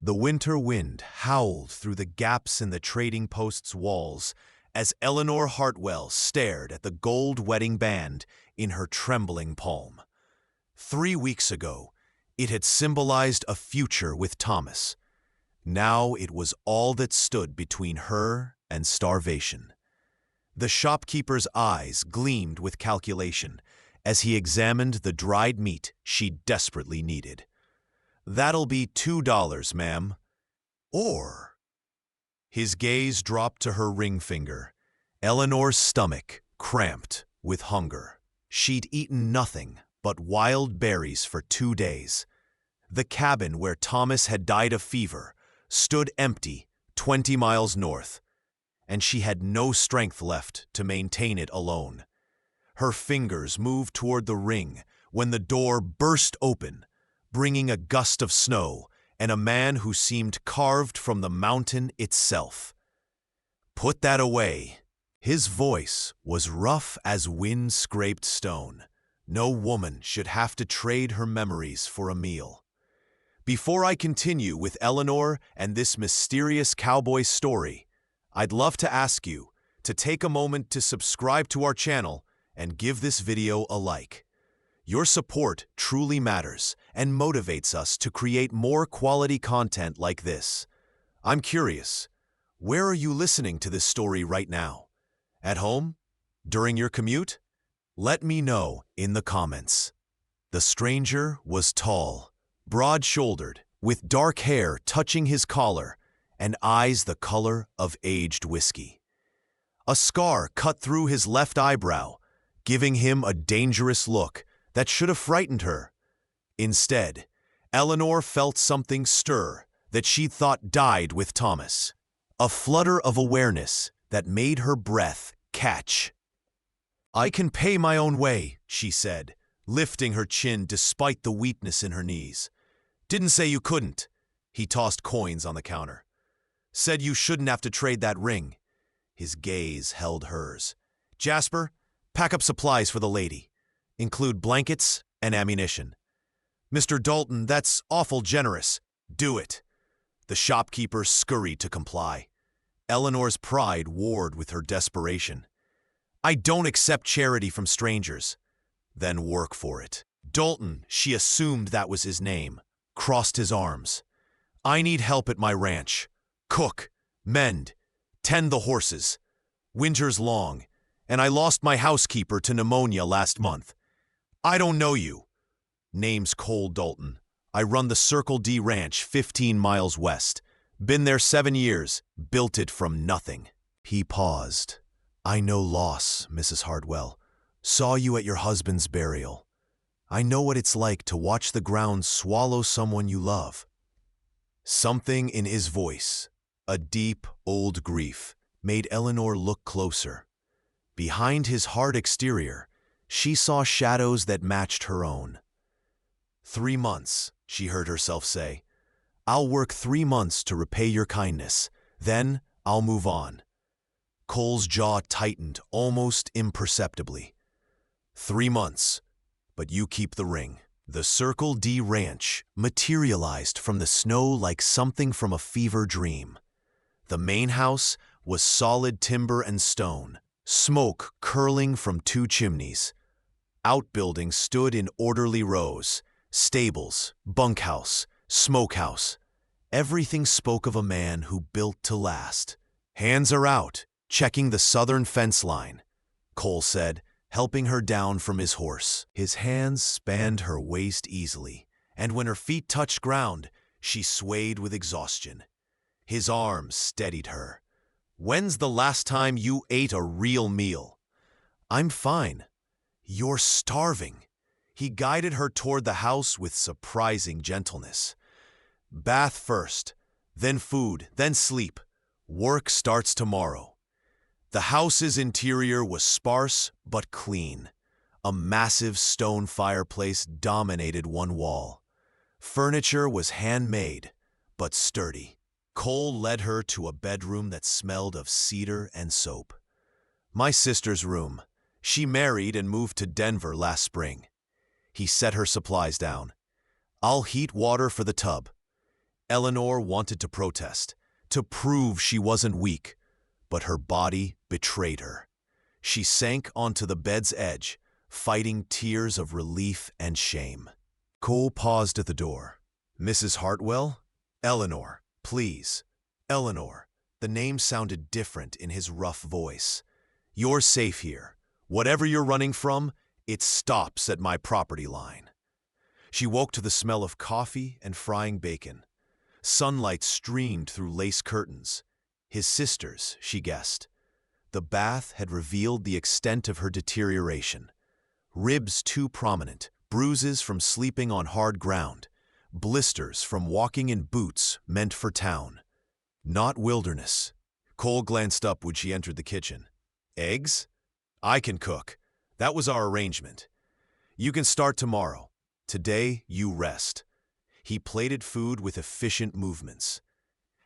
The winter wind howled through the gaps in the trading post's walls as Eleanor Hartwell stared at the gold wedding band in her trembling palm. 3 weeks ago, it had symbolized a future with Thomas. Now it was all that stood between her and starvation. The shopkeeper's eyes gleamed with calculation as he examined the dried meat she desperately needed. "That'll be $2, ma'am." Or... His gaze dropped to her ring finger. Eleanor's stomach cramped with hunger. She'd eaten nothing but wild berries for 2 days. The cabin where Thomas had died of fever stood empty 20 miles north, and she had no strength left to maintain it alone. Her fingers moved toward the ring when the door burst open, bringing a gust of snow and a man who seemed carved from the mountain itself. "Put that away." His voice was rough as wind-scraped stone. No woman should have to trade her memories for a meal. Before I continue with Eleanor and this mysterious cowboy story, I'd love to ask you to take a moment to subscribe to our channel and give this video a like. Your support truly matters and motivates us to create more quality content like this. I'm curious, where are you listening to this story right now? At home? During your commute? Let me know in the comments. The stranger was tall, broad-shouldered, with dark hair touching his collar and eyes the color of aged whiskey. A scar cut through his left eyebrow, giving him a dangerous look that should have frightened her. Instead, Eleanor felt something stir that she thought died with Thomas. A flutter of awareness that made her breath catch. "I can pay my own way," she said, lifting her chin despite the weakness in her knees. "Didn't say you couldn't." He tossed coins on the counter. "Said you shouldn't have to trade that ring." His gaze held hers. "Jasper, pack up supplies for the lady. Include blankets and ammunition." "Mr. Dalton, that's awful generous." "Do it." The shopkeeper scurried to comply. Eleanor's pride warred with her desperation. "I don't accept charity from strangers." "Then work for it." Dalton, she assumed that was his name, crossed his arms. "I need help at my ranch. Cook, mend, tend the horses. Winter's long, and I lost my housekeeper to pneumonia last month." "I don't know you." "Name's Cole Dalton. I run the Circle D Ranch 15 miles west. Been there 7 years, built it from nothing." He paused. "I know loss, Mrs. Hartwell. Saw you at your husband's burial. I know what it's like to watch the ground swallow someone you love." Something in his voice, a deep, old grief, made Eleanor look closer. Behind his hard exterior, she saw shadows that matched her own. 3 months, she heard herself say. "I'll work 3 months to repay your kindness. Then I'll move on." Cole's jaw tightened almost imperceptibly. 3 months, but you keep the ring. The Circle D Ranch materialized from the snow like something from a fever dream. The main house was solid timber and stone, smoke curling from 2 chimneys. Outbuildings stood in orderly rows, stables, bunkhouse, smokehouse. Everything spoke of a man who built to last. "Hands are out, checking the southern fence line," Cole said, helping her down from his horse. His hands spanned her waist easily, and when her feet touched ground, she swayed with exhaustion. His arms steadied her. "When's the last time you ate a real meal?" "I'm fine." "You're starving." He guided her toward the house with surprising gentleness. "Bath first, then food, then sleep. Work starts tomorrow." The house's interior was sparse but clean. A massive stone fireplace dominated one wall. Furniture was handmade, but sturdy. Cole led her to a bedroom that smelled of cedar and soap. "My sister's room. She married and moved to Denver last spring." He set her supplies down. "I'll heat water for the tub." Eleanor wanted to protest, to prove she wasn't weak, but her body betrayed her. She sank onto the bed's edge, fighting tears of relief and shame. Cole paused at the door. "Mrs. Hartwell? Eleanor, please." Eleanor. The name sounded different in his rough voice. "You're safe here. Whatever you're running from, it stops at my property line." She woke to the smell of coffee and frying bacon. Sunlight streamed through lace curtains. His sisters, she guessed. The bath had revealed the extent of her deterioration. Ribs too prominent, bruises from sleeping on hard ground, blisters from walking in boots meant for town. Not wilderness. Cole glanced up when she entered the kitchen. "Eggs? I can cook. That was our arrangement. You can start tomorrow. Today, you rest." He plated food with efficient movements.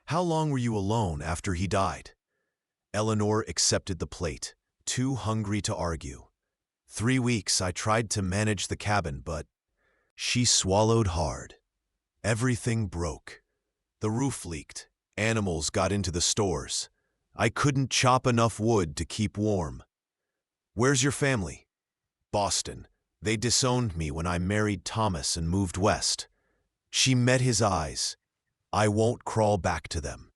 "How long were you alone after he died?" Eleanor accepted the plate, too hungry to argue. 3 weeks I tried to manage the cabin, but she swallowed hard. Everything broke. The roof leaked. Animals got into the stores. I couldn't chop enough wood to keep warm. "Where's your family?" "Boston. They disowned me when I married Thomas and moved west." She met his eyes. "I won't crawl back to them."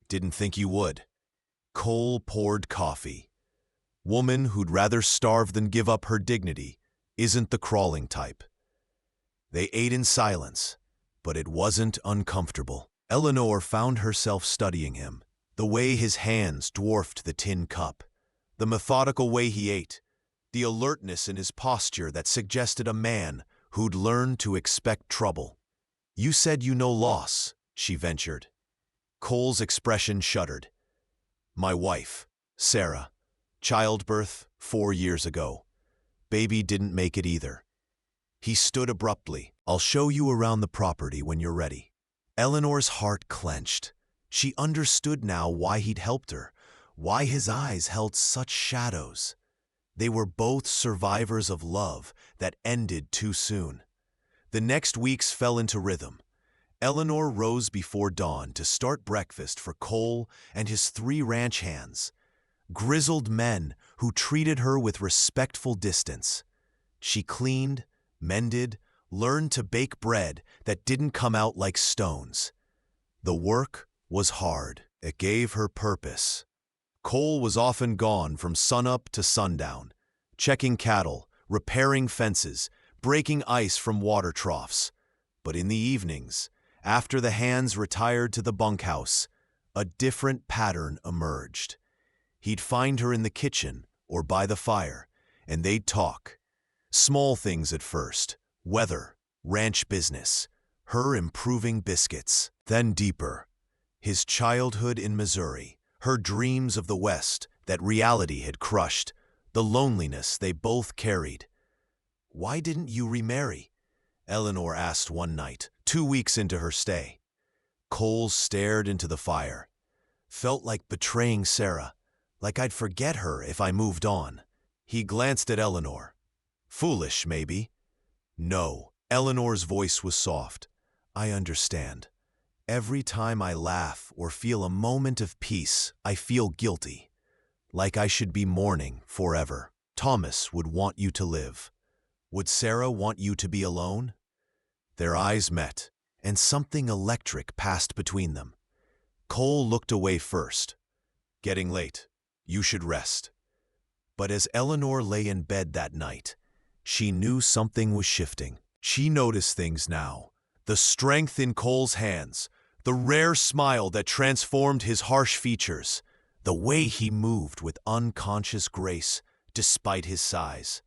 "Didn't think you would." Cole poured coffee. "Woman who'd rather starve than give up her dignity isn't the crawling type." They ate in silence, but it wasn't uncomfortable. Eleanor found herself studying him, the way his hands dwarfed the tin cup, the methodical way he ate, the alertness in his posture that suggested a man who'd learned to expect trouble. "You said you know loss," she ventured. Cole's expression shuddered. "My wife, Sarah. Childbirth 4 years ago. Baby didn't make it either." He stood abruptly. "I'll show you around the property when you're ready." Eleanor's heart clenched. She understood now why he'd helped her, why his eyes held such shadows. They were both survivors of love that ended too soon. The next weeks fell into rhythm. Eleanor rose before dawn to start breakfast for Cole and his 3 ranch hands, grizzled men who treated her with respectful distance. She cleaned, mended, learned to bake bread that didn't come out like stones. The work was hard. It gave her purpose. Cole was often gone from sunup to sundown, checking cattle, repairing fences, breaking ice from water troughs. But in the evenings, after the hands retired to the bunkhouse, a different pattern emerged. He'd find her in the kitchen or by the fire, and they'd talk. Small things at first: weather, ranch business, her improving biscuits. Then deeper: his childhood in Missouri, her dreams of the West that reality had crushed, the loneliness they both carried. "Why didn't you remarry?" Eleanor asked one night, 2 weeks into her stay. Cole stared into the fire. "Felt like betraying Sarah, like I'd forget her if I moved on." He glanced at Eleanor. "Foolish, maybe." "No." Eleanor's voice was soft. "I understand. Every time I laugh or feel a moment of peace, I feel guilty, like I should be mourning forever. Thomas would want you to live. Would Sarah want you to be alone?" Their eyes met, and something electric passed between them. Cole looked away first. "Getting late. You should rest." But as Eleanor lay in bed that night, she knew something was shifting. She noticed things now: the strength in Cole's hands, the rare smile that transformed his harsh features, the way he moved with unconscious grace despite his size.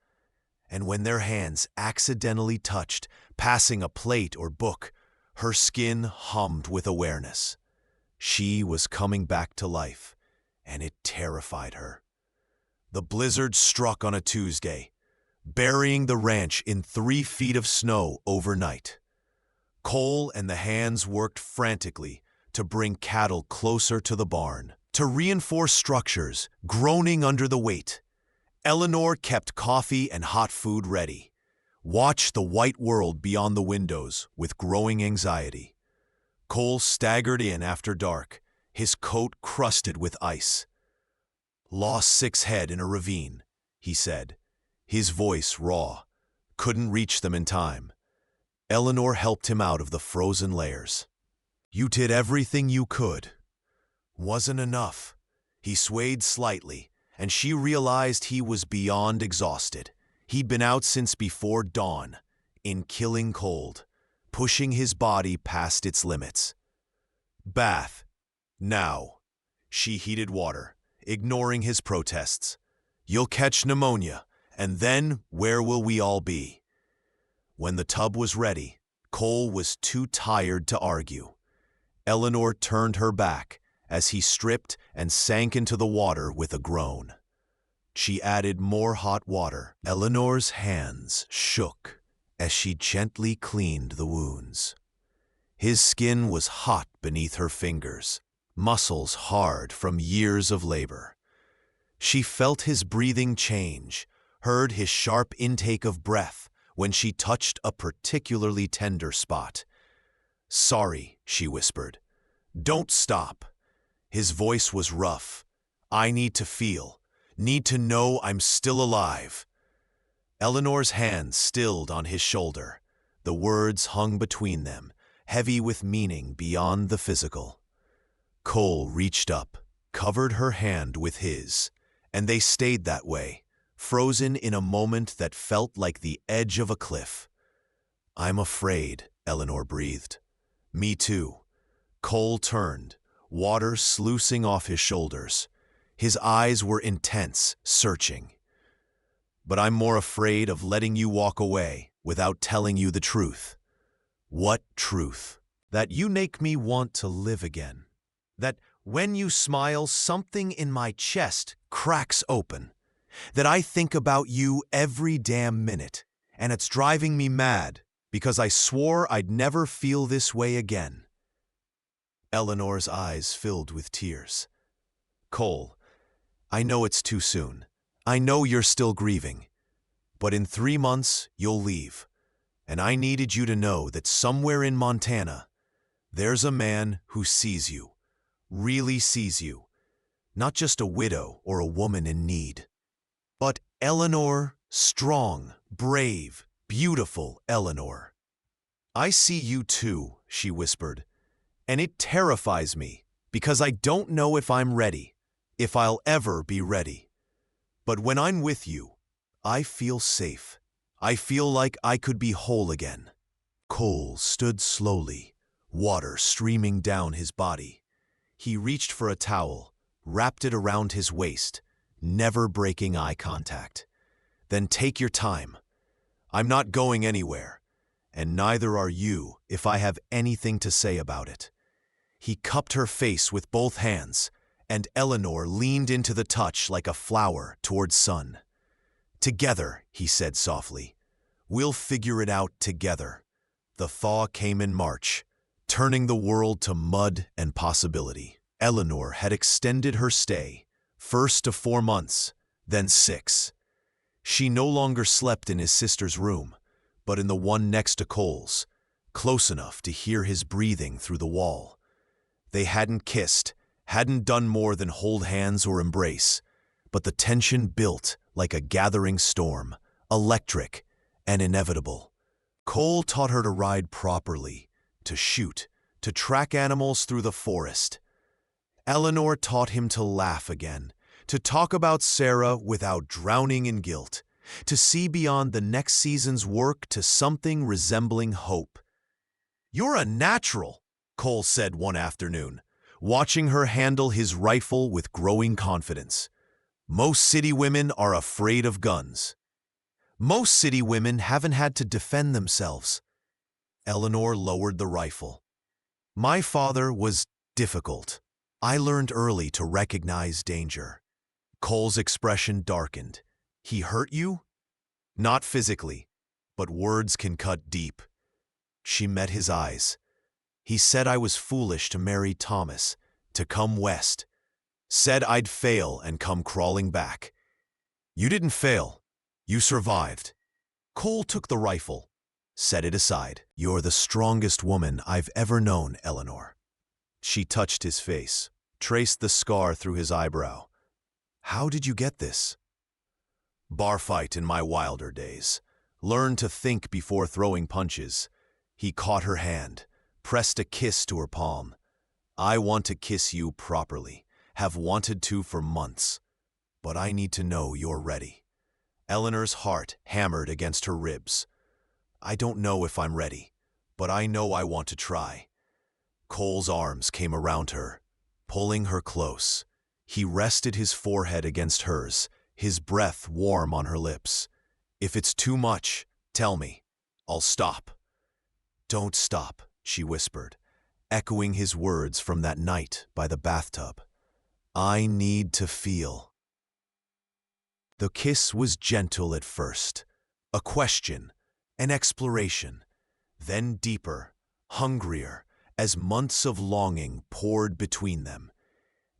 And when their hands accidentally touched, passing a plate or book, her skin hummed with awareness. She was coming back to life, and it terrified her. The blizzard struck on a Tuesday, burying the ranch in 3 feet of snow overnight. Cole and the hands worked frantically to bring cattle closer to the barn, to reinforce structures, groaning under the weight. Eleanor kept coffee and hot food ready, watched the white world beyond the windows with growing anxiety. Cole staggered in after dark, his coat crusted with ice. "Lost 6 head in a ravine," he said, his voice raw. "Couldn't reach them in time." Eleanor helped him out of the frozen layers. "You did everything you could." Wasn't enough. He swayed slightly, and she realized he was beyond exhausted. He'd been out since before dawn, in killing cold, pushing his body past its limits. "Bath. Now." She heated water, ignoring his protests. "You'll catch pneumonia, and then where will we all be?" When the tub was ready, Cole was too tired to argue. Eleanor turned her back as he stripped and sank into the water with a groan. She added more hot water. Eleanor's hands shook as she gently cleaned the wounds. His skin was hot beneath her fingers, muscles hard from years of labor. She felt his breathing change, heard his sharp intake of breath when she touched a particularly tender spot. "Sorry," she whispered. "Don't stop." His voice was rough. "I need to feel, need to know I'm still alive." Eleanor's hand stilled on his shoulder. The words hung between them, heavy with meaning beyond the physical. Cole reached up, covered her hand with his, and they stayed that way, frozen in a moment that felt like the edge of a cliff. "I'm afraid," Eleanor breathed. "Me too." Cole turned, water sluicing off his shoulders. His eyes were intense, searching. "But I'm more afraid of letting you walk away without telling you the truth." "What truth?" "That you make me want to live again. That when you smile, something in my chest cracks open. That I think about you every damn minute, and it's driving me mad because I swore I'd never feel this way again." Eleanor's eyes filled with tears. "Cole, I know it's too soon. I know you're still grieving. But in 3 months, you'll leave. And I needed you to know that somewhere in Montana, there's a man who sees you, really sees you. Not just a widow or a woman in need. But Eleanor, strong, brave, beautiful Eleanor." "I see you too," she whispered. "And it terrifies me, because I don't know if I'm ready, if I'll ever be ready. But when I'm with you, I feel safe. I feel like I could be whole again." Cole stood slowly, water streaming down his body. He reached for a towel, wrapped it around his waist, never breaking eye contact. "Then take your time. I'm not going anywhere, and neither are you if I have anything to say about it." He cupped her face with both hands, and Eleanor leaned into the touch like a flower toward sun. "Together," he said softly. "We'll figure it out together." The thaw came in March, turning the world to mud and possibility. Eleanor had extended her stay, first to 4 months, then 6. She no longer slept in his sister's room, but in the one next to Cole's, close enough to hear his breathing through the wall. They hadn't kissed, hadn't done more than hold hands or embrace, but the tension built like a gathering storm, electric and inevitable. Cole taught her to ride properly, to shoot, to track animals through the forest. Eleanor taught him to laugh again, to talk about Sarah without drowning in guilt, to see beyond the next season's work to something resembling hope. "You're a natural," Cole said one afternoon, watching her handle his rifle with growing confidence. "Most city women are afraid of guns. Most city women haven't had to defend themselves." Eleanor lowered the rifle. "My father was difficult. I learned early to recognize danger." Cole's expression darkened. "He hurt you?" "Not physically, but words can cut deep." She met his eyes. "He said I was foolish to marry Thomas, to come west. Said I'd fail and come crawling back. You didn't fail. You survived." Cole took the rifle, set it aside. You're the strongest woman I've ever known, Eleanor. She touched his face, traced the scar through his eyebrow. How did you get this? Bar fight in my wilder days. Learn to think before throwing punches. He caught her hand, pressed a kiss to her palm. I want to kiss you properly, have wanted to for months. But I need to know you're ready. Eleanor's heart hammered against her ribs. I don't know if I'm ready, but I know I want to try. Cole's arms came around her, pulling her close. He rested his forehead against hers, his breath warm on her lips. If it's too much, tell me. I'll stop. Don't stop, she whispered, echoing his words from that night by the bathtub. I need to feel. The kiss was gentle at first, a question, an exploration, then deeper, hungrier, as months of longing poured between them.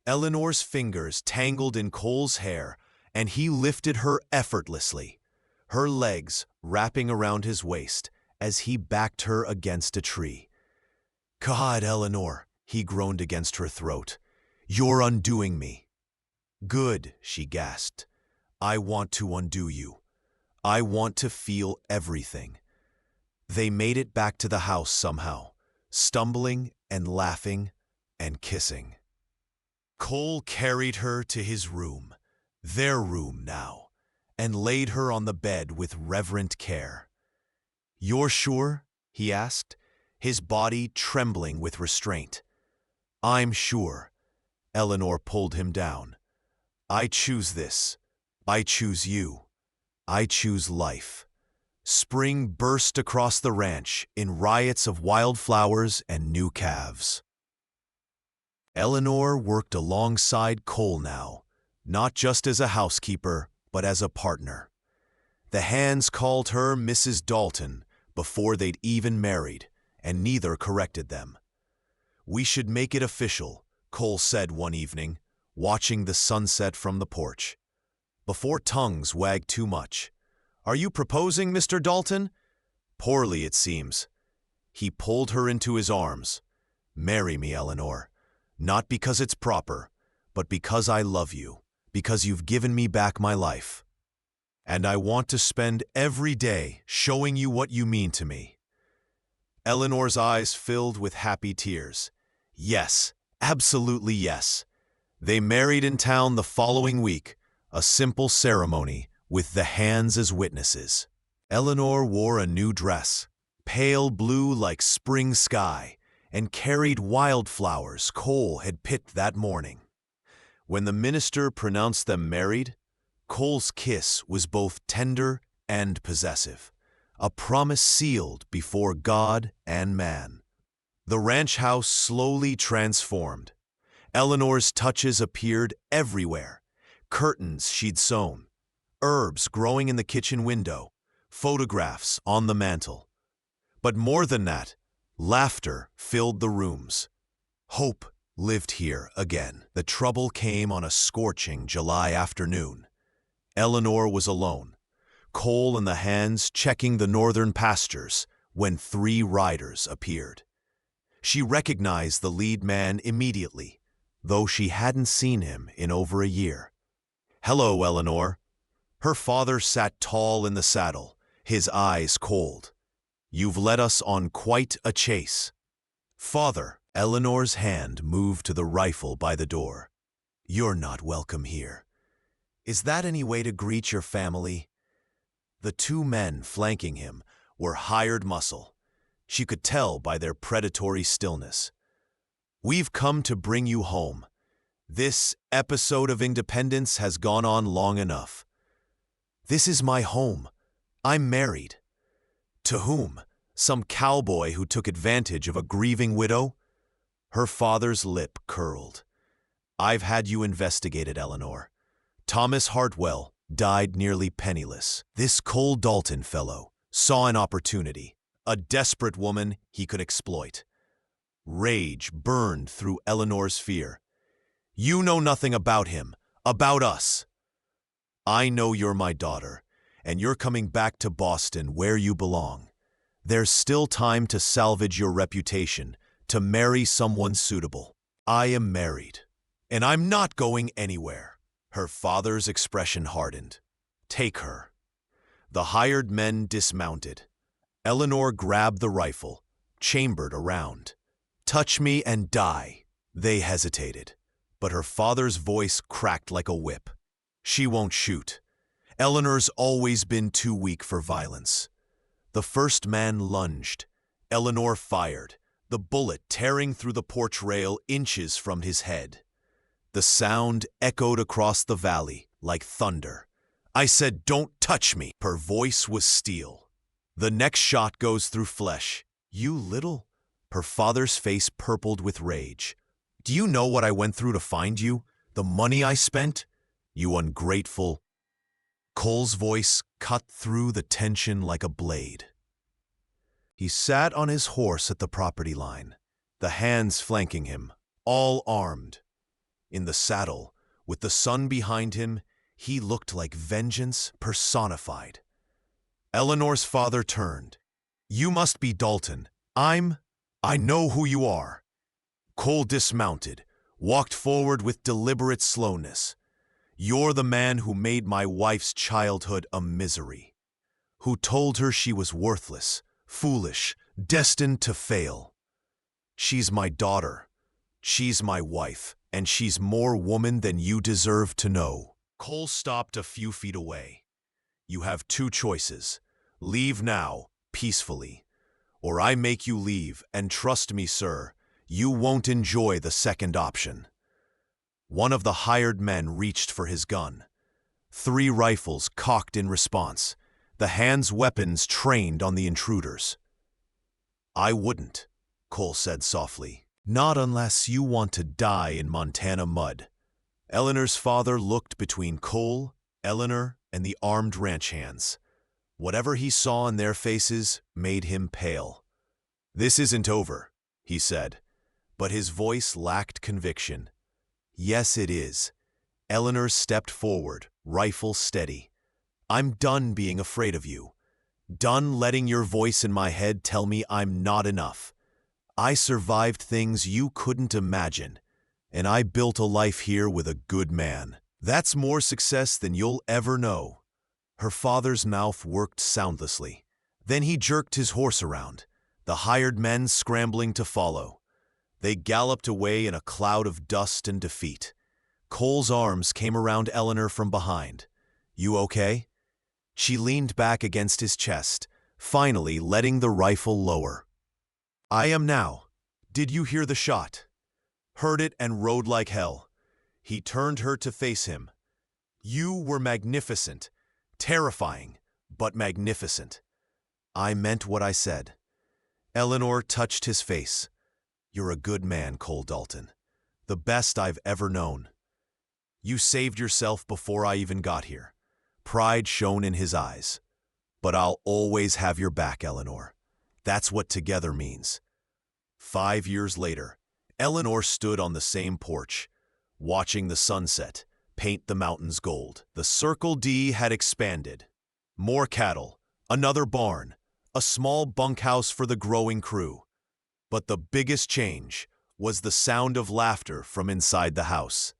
Eleanor's fingers tangled in Cole's hair, and he lifted her effortlessly, her legs wrapping around his waist as he backed her against a tree. God, Eleanor, he groaned against her throat. You're undoing me. Good, she gasped. I want to undo you. I want to feel everything. They made it back to the house somehow, stumbling and laughing and kissing. Cole carried her to his room, their room now, and laid her on the bed with reverent care. You're sure? He asked, his body trembling with restraint. I'm sure. Eleanor pulled him down. I choose this. I choose you. I choose life. Spring burst across the ranch in riots of wildflowers and new calves. Eleanor worked alongside Cole now, not just as a housekeeper, but as a partner. The hands called her Mrs. Dalton before they'd even married, and neither corrected them. We should make it official, Cole said one evening, watching the sunset from the porch. Before tongues wagged too much. Are you proposing, Mr. Dalton? Poorly, it seems. He pulled her into his arms. Marry me, Eleanor. Not because it's proper, but because I love you, because you've given me back my life. And I want to spend every day showing you what you mean to me. Eleanor's eyes filled with happy tears. Yes, absolutely yes. They married in town the following week, a simple ceremony with the hands as witnesses. Eleanor wore a new dress, pale blue like spring sky, and carried wildflowers Cole had picked that morning. When the minister pronounced them married, Cole's kiss was both tender and possessive, a promise sealed before God and man. The ranch house slowly transformed. Eleanor's touches appeared everywhere. Curtains she'd sewn, herbs growing in the kitchen window, photographs on the mantel. But more than that, laughter filled the rooms. Hope lived here again. The trouble came on a scorching July afternoon. Eleanor was alone, Cole and the hands checking the northern pastures when 3 riders appeared. She recognized the lead man immediately, though she hadn't seen him in over a year. Hello, Eleanor. Her father sat tall in the saddle, his eyes cold. You've led us on quite a chase. Father, Eleanor's hand moved to the rifle by the door. You're not welcome here. Is that any way to greet your family? The 2 men flanking him were hired muscle. She could tell by their predatory stillness. We've come to bring you home. This episode of independence has gone on long enough. This is my home. I'm married. To whom? Some cowboy who took advantage of a grieving widow? Her father's lip curled. I've had you investigated, Eleanor. Thomas Hartwell died nearly penniless. This Cole Dalton fellow saw an opportunity, a desperate woman he could exploit. Rage burned through Eleanor's fear. You know nothing about him, about us. I know you're my daughter, and you're coming back to Boston where you belong. There's still time to salvage your reputation, to marry someone suitable. I am married, and I'm not going anywhere." Her father's expression hardened. "Take her." The hired men dismounted. Eleanor grabbed the rifle, chambered around. "Touch me and die." They hesitated, but her father's voice cracked like a whip. "She won't shoot. Eleanor's always been too weak for violence." The first man lunged. Eleanor fired, the bullet tearing through the porch rail inches from his head. The sound echoed across the valley like thunder. "I said, don't touch me!" Her voice was steel. The next shot goes through flesh. "You little—" Her father's face purpled with rage. "Do you know what I went through to find you? The money I spent? You ungrateful—" Cole's voice cut through the tension like a blade. He sat on his horse at the property line, the hands flanking him, all armed. In the saddle, with the sun behind him, he looked like vengeance personified. Eleanor's father turned. "You must be Dalton. I know who you are." Cole dismounted, walked forward with deliberate slowness. "You're the man who made my wife's childhood a misery, who told her she was worthless, foolish, destined to fail. She's my daughter, she's my wife, and she's more woman than you deserve to know." Cole stopped a few feet away. "You have two choices. Leave now, peacefully, or I make you leave, and trust me, sir, you won't enjoy the second option." One of the hired men reached for his gun. 3 rifles cocked in response, the hands' weapons trained on the intruders. "I wouldn't," Cole said softly. "Not unless you want to die in Montana mud." Eleanor's father looked between Cole, Eleanor, and the armed ranch hands. Whatever he saw in their faces made him pale. "This isn't over," he said, but his voice lacked conviction. "Yes, it is." Eleanor stepped forward, rifle steady. "I'm done being afraid of you. Done letting your voice in my head tell me I'm not enough. I survived things you couldn't imagine, and I built a life here with a good man. That's more success than you'll ever know." Her father's mouth worked soundlessly. Then he jerked his horse around, the hired men scrambling to follow. They galloped away in a cloud of dust and defeat. Cole's arms came around Eleanor from behind. "You okay?" She leaned back against his chest, finally letting the rifle lower. "I am now. Did you hear the shot?" "Heard it and rode like hell." He turned her to face him. "You were magnificent. Terrifying, but magnificent." "I meant what I said." Eleanor touched his face. "You're a good man, Cole Dalton. The best I've ever known. You saved yourself before I even got here." Pride shone in his eyes. "But I'll always have your back, Eleanor. That's what together means." 5 years later, Eleanor stood on the same porch, watching the sunset paint the mountains gold. The Circle D had expanded. More cattle, another barn, a small bunkhouse for the growing crew. But the biggest change was the sound of laughter from inside the house.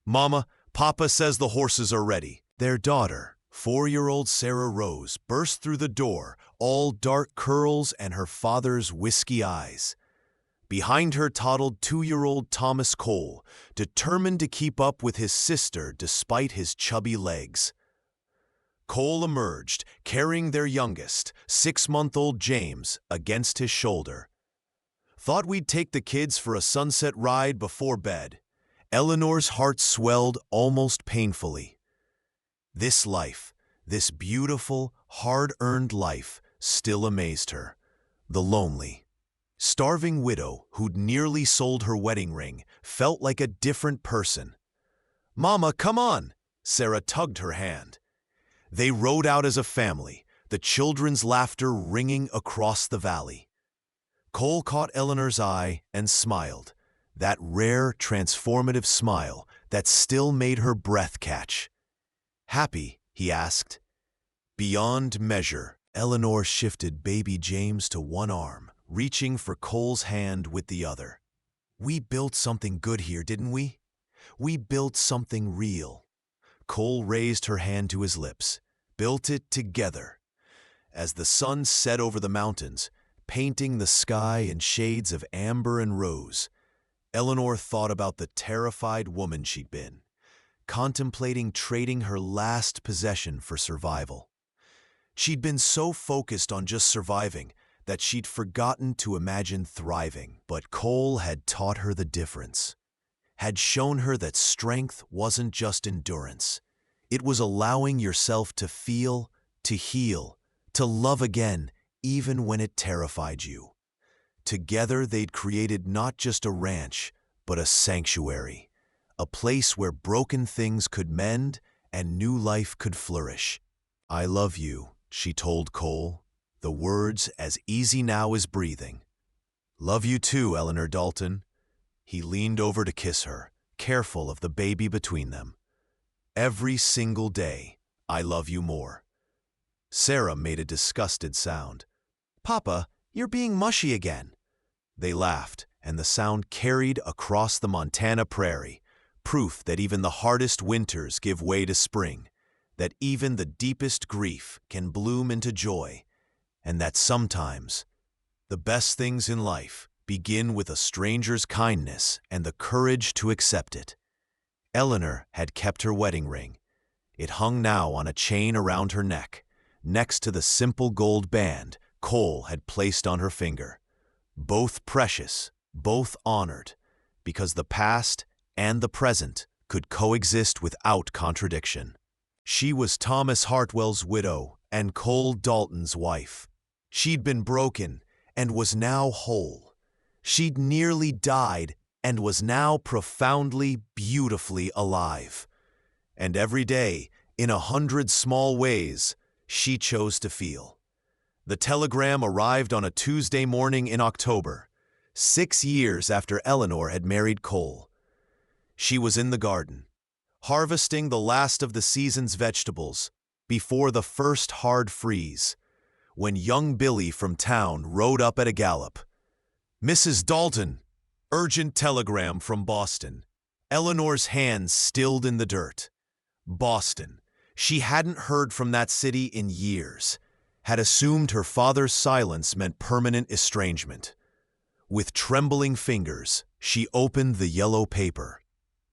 "Mama, Papa says the horses are ready." Their daughter, 4-year-old Sarah Rose, burst through the door, all dark curls and her father's whiskey eyes. Behind her toddled 2-year-old Thomas Cole, determined to keep up with his sister despite his chubby legs. Cole emerged, carrying their youngest, 6-month-old James, against his shoulder. "Thought we'd take the kids for a sunset ride before bed." Eleanor's heart swelled almost painfully. This life, this beautiful, hard-earned life, still amazed her. The lonely, starving widow who'd nearly sold her wedding ring felt like a different person. "Mama, come on!" Sarah tugged her hand. They rode out as a family, the children's laughter ringing across the valley. Cole caught Eleanor's eye and smiled, that rare, transformative smile that still made her breath catch. "Happy?" he asked. "Beyond measure." Eleanor shifted baby James to one arm, reaching for Cole's hand with the other. "We built something good here, didn't we? We built something real." Cole raised her hand to his lips. "Built it together." As the sun set over the mountains, painting the sky in shades of amber and rose, Eleanor thought about the terrified woman she'd been, contemplating trading her last possession for survival. She'd been so focused on just surviving that she'd forgotten to imagine thriving. But Cole had taught her the difference, had shown her that strength wasn't just endurance. It was allowing yourself to feel, to heal, to love again, even when it terrified you. Together they'd created not just a ranch, but a sanctuary, a place where broken things could mend and new life could flourish. "I love you," she told Cole, the words as easy now as breathing. "Love you too, Eleanor Dalton." He leaned over to kiss her, careful of the baby between them. "Every single day, I love you more." Sarah made a disgusted sound. "Papa, you're being mushy again." They laughed, and the sound carried across the Montana prairie, proof that even the hardest winters give way to spring, that even the deepest grief can bloom into joy, and that sometimes the best things in life begin with a stranger's kindness and the courage to accept it. Eleanor had kept her wedding ring. It hung now on a chain around her neck, next to the simple gold band Cole had placed on her finger. Both precious, both honored, because the past and the present could coexist without contradiction. She was Thomas Hartwell's widow and Cole Dalton's wife. She'd been broken and was now whole. She'd nearly died and was now profoundly, beautifully alive. And every day, in 100 small ways, she chose to feel. The telegram arrived on a Tuesday morning in October, 6 years after Eleanor had married Cole. She was in the garden, harvesting the last of the season's vegetables before the first hard freeze, when young Billy from town rode up at a gallop. "Mrs. Dalton, urgent telegram from Boston." Eleanor's hands stilled in the dirt. Boston. She hadn't heard from that city in years, had assumed her father's silence meant permanent estrangement. With trembling fingers, she opened the yellow paper.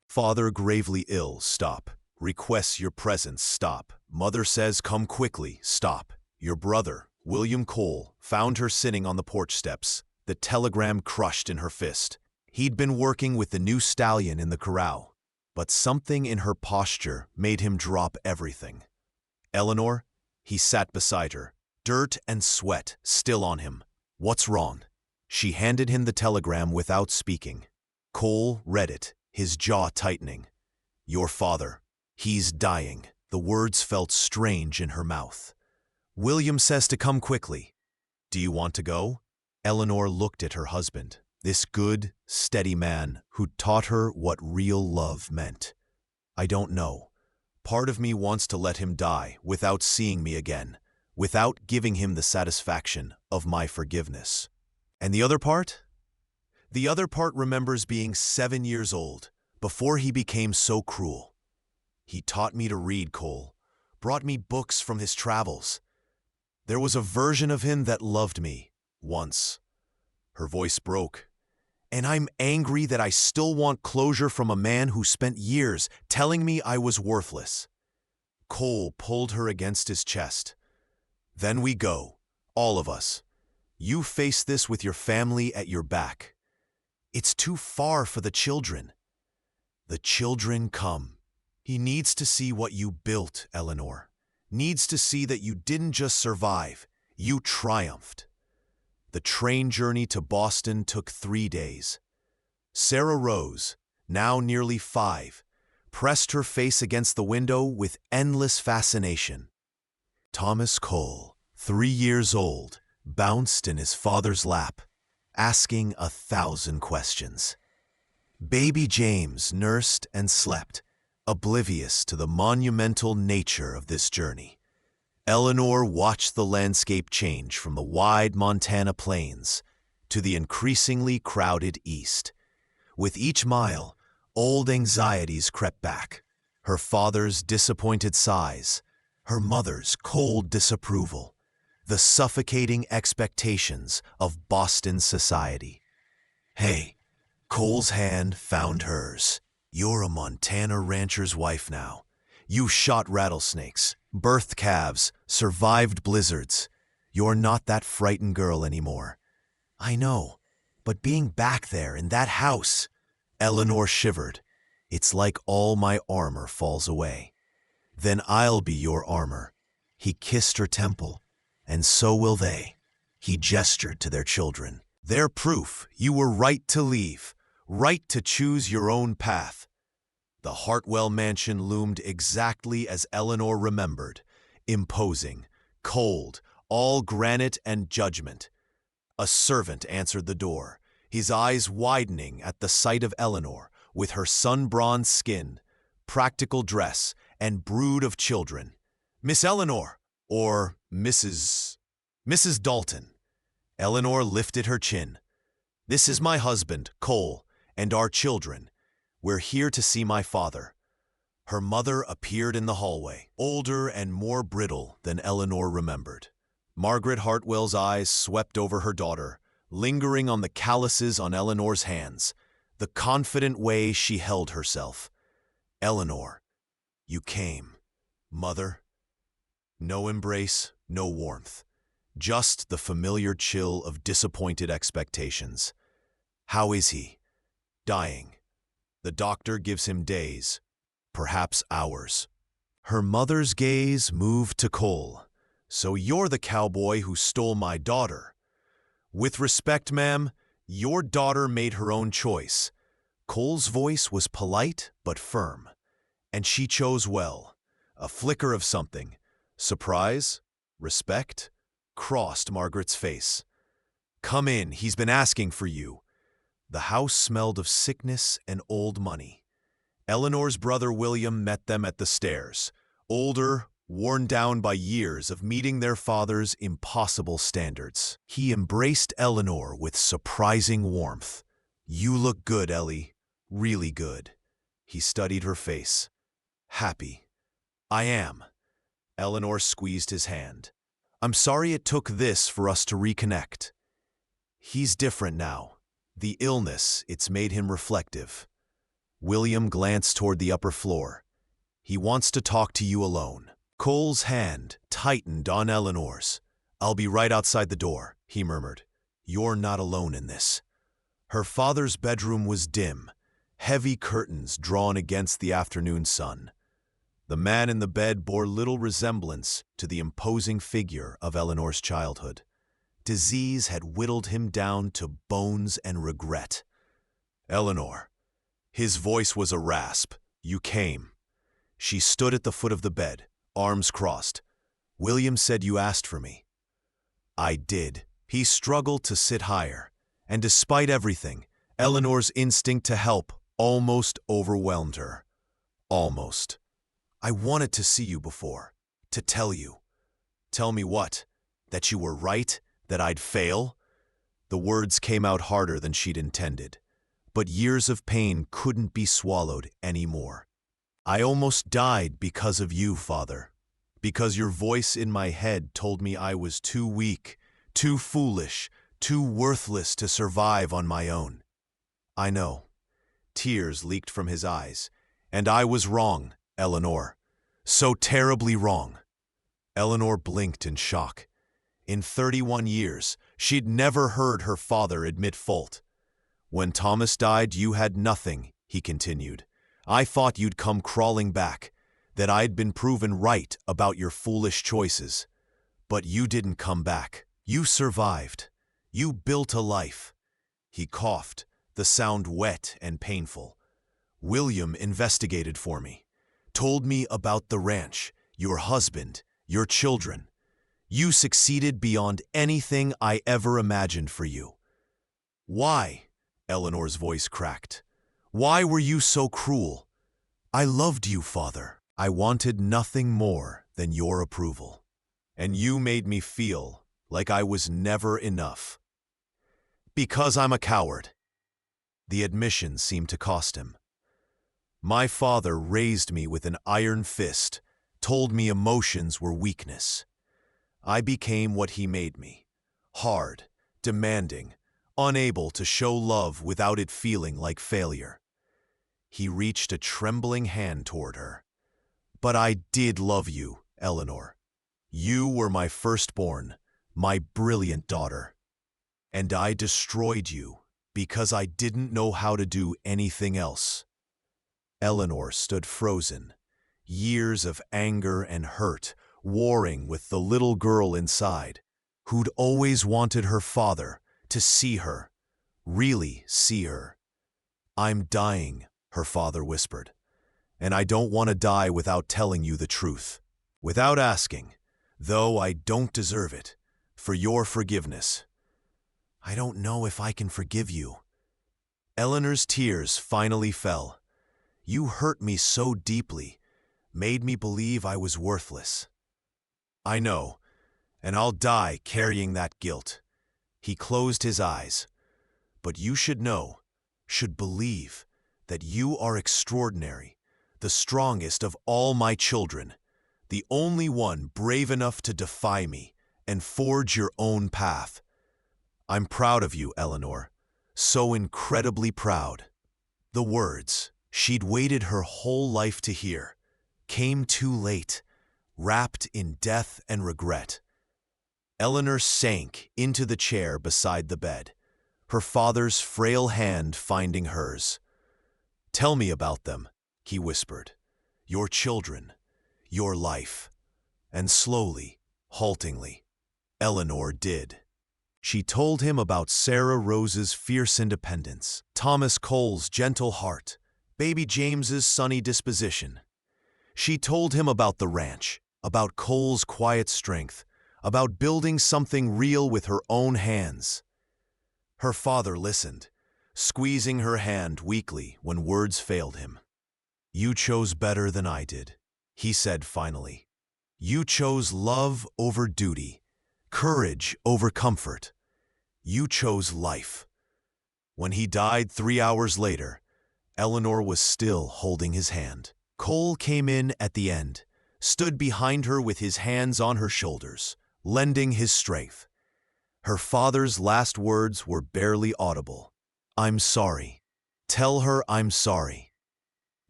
"Father gravely ill, stop. Requests your presence, stop. Mother says come quickly, stop. Your brother, William Cole," found her sitting on the porch steps, the telegram crushed in her fist. He'd been working with the new stallion in the corral, but something in her posture made him drop everything. "Eleanor?" He sat beside her, dirt and sweat still on him. "What's wrong?" She handed him the telegram without speaking. Cole read it, his jaw tightening. "Your father. He's dying." The words felt strange in her mouth. "William says to come quickly." "Do you want to go?" Eleanor looked at her husband, this good, steady man who'd taught her what real love meant. "I don't know. Part of me wants to let him die without seeing me again, without giving him the satisfaction of my forgiveness. And the other part? The other part remembers being 7 years old, before he became so cruel. He taught me to read, Cole, brought me books from his travels. There was a version of him that loved me, once." Her voice broke. "And I'm angry that I still want closure from a man who spent years telling me I was worthless." Cole pulled her against his chest. "Then we go, all of us. You face this with your family at your back. It's too far for the children. The children come. He needs to see what you built, Eleanor. Needs to see that you didn't just survive, you triumphed." The train journey to Boston took 3 days. Sarah rose, now nearly 5, pressed her face against the window with endless fascination. Thomas Cole, 3 years old, bounced in his father's lap, asking 1,000 questions. Baby James nursed and slept, oblivious to the monumental nature of this journey. Eleanor watched the landscape change from the wide Montana plains to the increasingly crowded east. With each mile, old anxieties crept back. Her father's disappointed sighs, her mother's cold disapproval, the suffocating expectations of Boston society. Hey, Cole's hand found hers. You're a Montana rancher's wife now. You shot rattlesnakes, birthed calves, survived blizzards. You're not that frightened girl anymore. I know, but being back there in that house, Eleanor shivered. It's like all my armor falls away. Then I'll be your armor. He kissed her temple, and so will they. He gestured to their children. They're proof you were right to leave, right to choose your own path. The Hartwell mansion loomed exactly as Eleanor remembered, imposing, cold, all granite and judgment. A servant answered the door, his eyes widening at the sight of Eleanor, with her sun-bronzed skin, practical dress, and brood of children. Miss Eleanor, or Mrs. Dalton. Eleanor lifted her chin. This is my husband, Cole, and our children. We're here to see my father. Her mother appeared in the hallway, older and more brittle than Eleanor remembered. Margaret Hartwell's eyes swept over her daughter, lingering on the calluses on Eleanor's hands, the confident way she held herself. Eleanor, you came. Mother. No embrace, no warmth. Just the familiar chill of disappointed expectations. How is he? Dying. The doctor gives him days, perhaps hours. Her mother's gaze moved to Cole. So you're the cowboy who stole my daughter. With respect, ma'am, your daughter made her own choice. Cole's voice was polite but firm, and she chose well. A flicker of something, surprise, respect, crossed Margaret's face. Come in, he's been asking for you. The house smelled of sickness and old money. Eleanor's brother William met them at the stairs, older, worn down by years of meeting their father's impossible standards. He embraced Eleanor with surprising warmth. You look good, Ellie. Really good. He studied her face. Happy. I am. Eleanor squeezed his hand. I'm sorry it took this for us to reconnect. He's different now. The illness, it's made him reflective. William glanced toward the upper floor. He wants to talk to you alone. Cole's hand tightened on Eleanor's. I'll be right outside the door, he murmured. You're not alone in this. Her father's bedroom was dim, heavy curtains drawn against the afternoon sun. The man in the bed bore little resemblance to the imposing figure of Eleanor's childhood. Disease had whittled him down to bones and regret. Eleanor. His voice was a rasp. You came. She stood at the foot of the bed, arms crossed. William said you asked for me. I did. He struggled to sit higher, and despite everything, Eleanor's instinct to help almost overwhelmed her. Almost. I wanted to see you before, to tell you. Tell me what? That you were right? That I'd fail? The words came out harder than she'd intended, but years of pain couldn't be swallowed anymore. I almost died because of you, Father, because your voice in my head told me I was too weak, too foolish, too worthless to survive on my own. I know. Tears leaked from his eyes, and I was wrong, Eleanor. So terribly wrong. Eleanor blinked in shock. In 31 years, she'd never heard her father admit fault. When Thomas died, you had nothing, he continued. I thought you'd come crawling back, that I'd been proven right about your foolish choices. But you didn't come back. You survived. You built a life. He coughed, the sound wet and painful. William investigated for me, told me about the ranch, your husband, your children. You succeeded beyond anything I ever imagined for you. Why? Eleanor's voice cracked. Why were you so cruel? I loved you, Father. I wanted nothing more than your approval. and you made me feel like I was never enough. Because I'm a coward. The admission seemed to cost him. My father raised me with an iron fist, told me emotions were weakness. I became what he made me, hard, demanding, unable to show love without it feeling like failure. He reached a trembling hand toward her. But I did love you, Eleanor. You were my firstborn, my brilliant daughter. And I destroyed you because I didn't know how to do anything else. Eleanor stood frozen, years of anger and hurt warring with the little girl inside, who'd always wanted her father to see her, really see her. I'm dying, her father whispered, and I don't want to die without telling you the truth, without asking, though I don't deserve it, for your forgiveness. I don't know if I can forgive you. Eleanor's tears finally fell. You hurt me so deeply, made me believe I was worthless. I know, and I'll die carrying that guilt. He closed his eyes. But you should know, should believe, that you are extraordinary, the strongest of all my children, the only one brave enough to defy me and forge your own path. I'm proud of you, Eleanor, so incredibly proud. The words she'd waited her whole life to hear came too late, wrapped in death and regret. Eleanor sank into the chair beside the bed, her father's frail hand finding hers. Tell me about them, he whispered. Your children, your life. And slowly, haltingly, Eleanor did. She told him about Sarah Rose's fierce independence, Thomas Cole's gentle heart, baby James's sunny disposition. She told him about the ranch, about Cole's quiet strength, about building something real with her own hands. Her father listened, squeezing her hand weakly when words failed him. You chose better than I did, he said finally. You chose love over duty, courage over comfort. You chose life. When he died 3 hours later, Eleanor was still holding his hand. Cole came in at the end, stood behind her with his hands on her shoulders, lending his strength. Her father's last words were barely audible. I'm sorry. Tell her I'm sorry.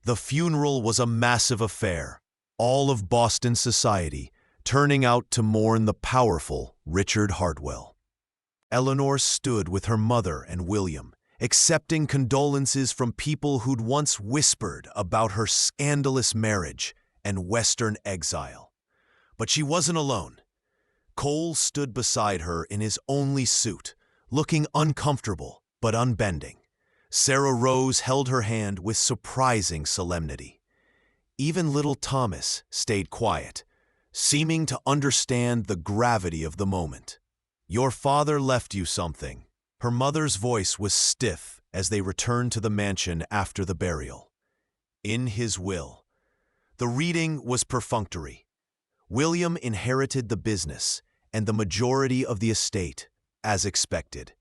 The funeral was a massive affair, all of Boston society turning out to mourn the powerful Richard Hartwell. Eleanor stood with her mother and William, accepting condolences from people who'd once whispered about her scandalous marriage and Western exile. But she wasn't alone. Cole stood beside her in his only suit, looking uncomfortable but unbending. Sarah Rose held her hand with surprising solemnity. Even little Thomas stayed quiet, seeming to understand the gravity of the moment. Your father left you something. Her mother's voice was stiff as they returned to the mansion after the burial. In his will. The reading was perfunctory. William inherited the business and the majority of the estate, as expected.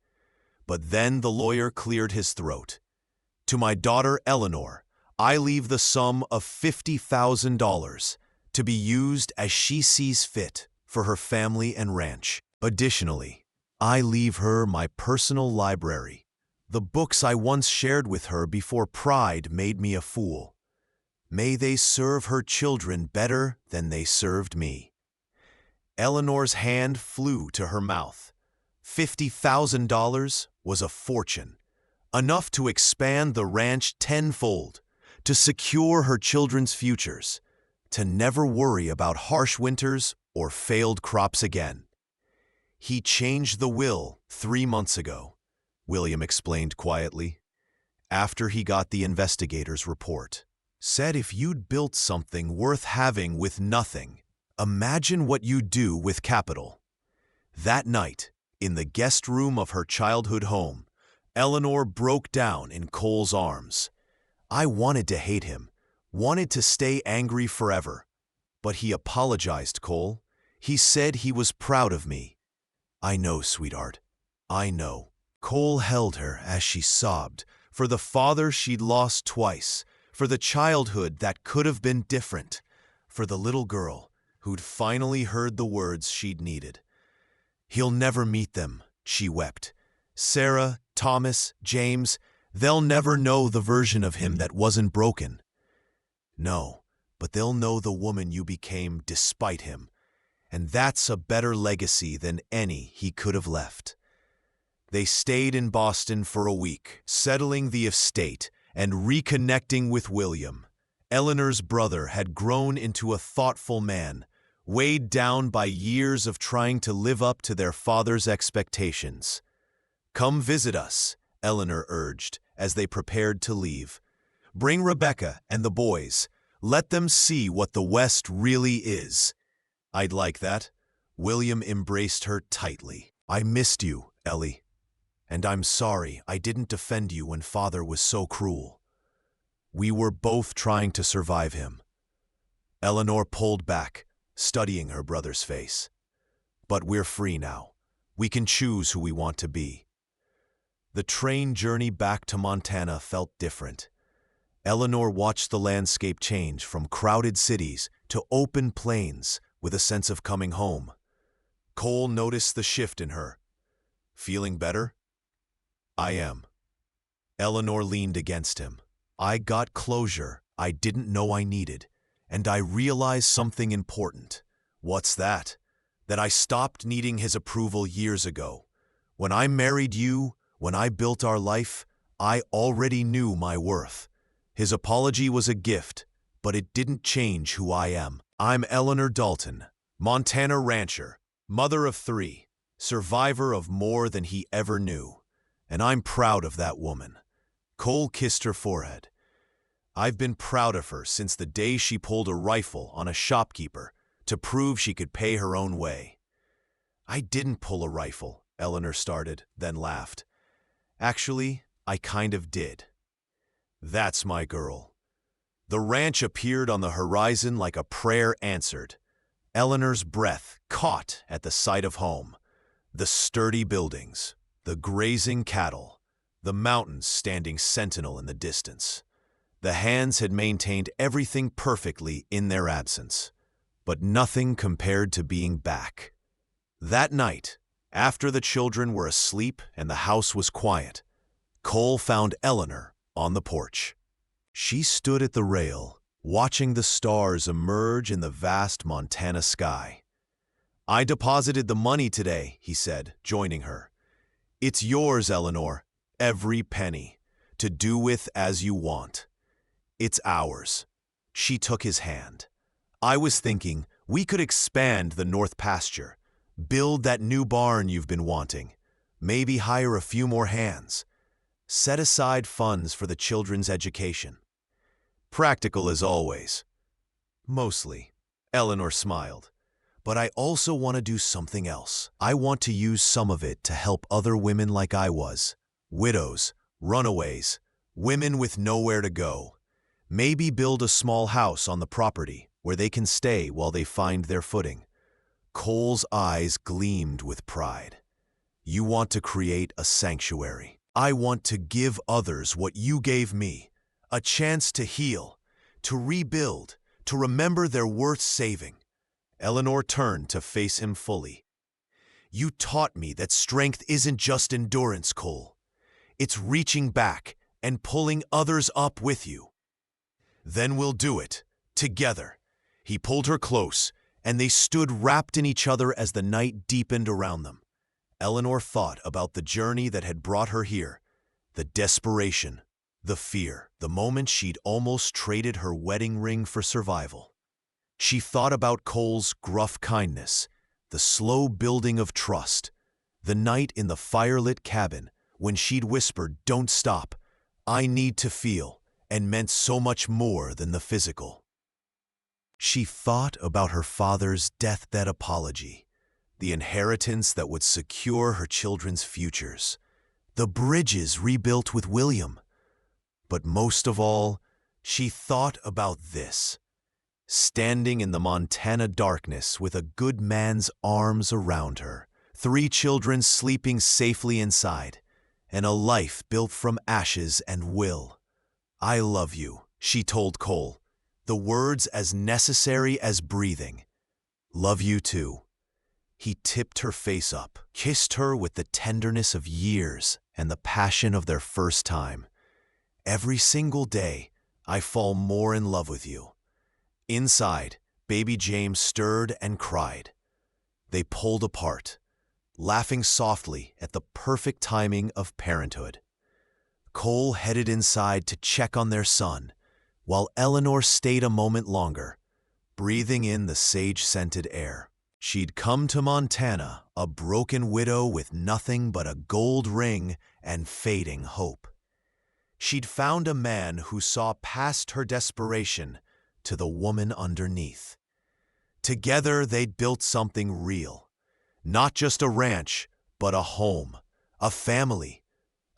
But then the lawyer cleared his throat. To my daughter Eleanor, I leave the sum of $50,000 to be used as she sees fit for her family and ranch. Additionally, I leave her my personal library, the books I once shared with her before pride made me a fool. May they serve her children better than they served me. Eleanor's hand flew to her mouth. $50,000 was a fortune, enough to expand the ranch tenfold, to secure her children's futures, to never worry about harsh winters or failed crops again. He changed the will 3 months ago, William explained quietly, after he got the investigator's report. Said if you'd built something worth having with nothing, imagine what you'd do with capital. That night, in the guest room of her childhood home, Eleanor broke down in Cole's arms. I wanted to hate him, wanted to stay angry forever. But he apologized, Cole. He said he was proud of me. I know, sweetheart. I know. Cole held her as she sobbed, for the father she'd lost twice, for the childhood that could have been different, for the little girl who'd finally heard the words she'd needed. He'll never meet them, she wept. Sarah, Thomas, James, they'll never know the version of him that wasn't broken. No, but they'll know the woman you became despite him, and that's a better legacy than any he could have left. They stayed in Boston for a week, settling the estate and reconnecting with William. Eleanor's brother had grown into a thoughtful man, weighed down by years of trying to live up to their father's expectations. "Come visit us," Eleanor urged as they prepared to leave. "Bring Rebecca and the boys. Let them see what the West really is." "I'd like that." William embraced her tightly. "I missed you, Ellie. And I'm sorry I didn't defend you when Father was so cruel. We were both trying to survive him." Eleanor pulled back, studying her brother's face. "But we're free now. We can choose who we want to be." The train journey back to Montana felt different. Eleanor watched the landscape change from crowded cities to open plains with a sense of coming home. Cole noticed the shift in her. "Feeling better?" "I am." Eleanor leaned against him. "I got closure I didn't know I needed, and I realized something important." "What's that?" "That I stopped needing his approval years ago. When I married you, when I built our life, I already knew my worth. His apology was a gift, but it didn't change who I am. I'm Eleanor Dalton, Montana rancher, mother of 3, survivor of more than he ever knew. And I'm proud of that woman." Cole kissed her forehead. "I've been proud of her since the day she pulled a rifle on a shopkeeper to prove she could pay her own way." "I didn't pull a rifle," Eleanor started, then laughed. "Actually, I kind of did." "That's my girl." The ranch appeared on the horizon like a prayer answered. Eleanor's breath caught at the sight of home. The sturdy buildings, the grazing cattle, the mountains standing sentinel in the distance. The hands had maintained everything perfectly in their absence, but nothing compared to being back. That night, after the children were asleep and the house was quiet, Cole found Eleanor on the porch. She stood at the rail, watching the stars emerge in the vast Montana sky. "I deposited the money today," he said, joining her. "It's yours, Eleanor, every penny, to do with as you want." "It's ours." She took his hand. "I was thinking we could expand the north pasture, build that new barn you've been wanting, maybe hire a few more hands, set aside funds for the children's education." "Practical as always." "Mostly," Eleanor smiled. "But I also want to do something else. I want to use some of it to help other women like I was. Widows, runaways, women with nowhere to go. Maybe build a small house on the property where they can stay while they find their footing." Cole's eyes gleamed with pride. "You want to create a sanctuary. I want to give others what you gave me, a chance to heal, to rebuild, to remember they're worth saving." Eleanor turned to face him fully. "You taught me that strength isn't just endurance, Cole. It's reaching back and pulling others up with you." "Then we'll do it, together." He pulled her close, and they stood wrapped in each other as the night deepened around them. Eleanor thought about the journey that had brought her here, the desperation, the fear, the moment she'd almost traded her wedding ring for survival. She thought about Cole's gruff kindness, the slow building of trust, the night in the firelit cabin when she'd whispered, "Don't stop, I need to feel," and meant so much more than the physical. She thought about her father's deathbed apology, the inheritance that would secure her children's futures, the bridges rebuilt with William. But most of all, she thought about this. standing in the Montana darkness with a good man's arms around her, 3 children sleeping safely inside, and a life built from ashes and will. "I love you," she told Cole, the words as necessary as breathing. "Love you too." He tipped her face up, kissed her with the tenderness of years and the passion of their first time. "Every single day, I fall more in love with you." Inside, baby James stirred and cried. They pulled apart, laughing softly at the perfect timing of parenthood. Cole headed inside to check on their son, while Eleanor stayed a moment longer, breathing in the sage-scented air. She'd come to Montana a broken widow with nothing but a gold ring and fading hope. She'd found a man who saw past her desperation to the woman underneath. Together they'd built something real, not just a ranch, but a home, a family,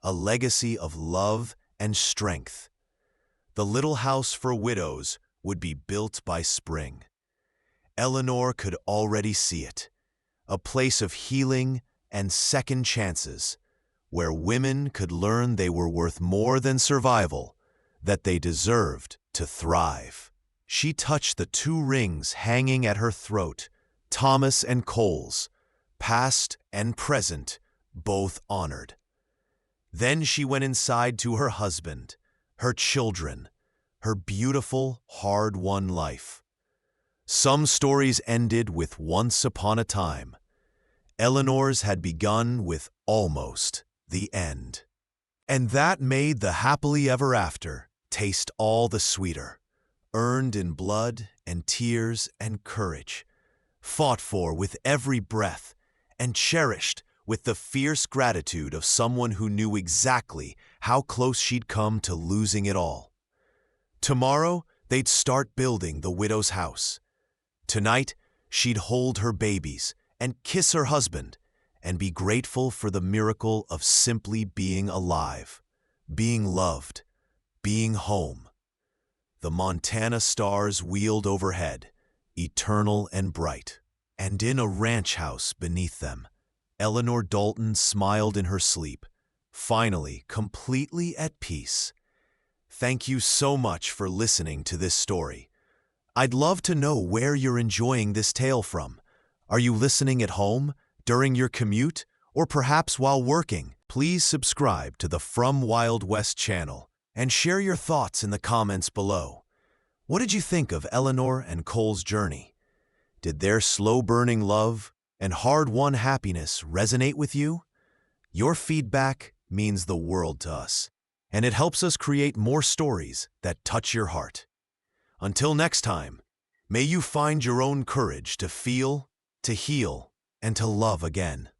a legacy of love and strength. The little house for widows would be built by spring. Eleanor could already see it, a place of healing and second chances, where women could learn they were worth more than survival, that they deserved to thrive. She touched the 2 rings hanging at her throat, Thomas and Cole's, past and present, both honored. Then she went inside to her husband, her children, her beautiful, hard-won life. Some stories ended with once upon a time. Eleanor's had begun with almost the end. And that made the happily ever after taste all the sweeter, earned in blood and tears and courage, fought for with every breath, and cherished with the fierce gratitude of someone who knew exactly how close she'd come to losing it all. Tomorrow, they'd start building the widow's house. Tonight, she'd hold her babies and kiss her husband and be grateful for the miracle of simply being alive, being loved, being home. The Montana stars wheeled overhead, eternal and bright, and in a ranch house beneath them, Eleanor Dalton smiled in her sleep, finally completely at peace. Thank you so much for listening to this story. I'd love to know where you're enjoying this tale from. Are you listening at home, during your commute, or perhaps while working? Please subscribe to the From Wild West channel and share your thoughts in the comments below. What did you think of Eleanor and Cole's journey? Did their slow-burning love and hard-won happiness resonate with you? Your feedback means the world to us, and it helps us create more stories that touch your heart. Until next time, may you find your own courage to feel, to heal, and to love again.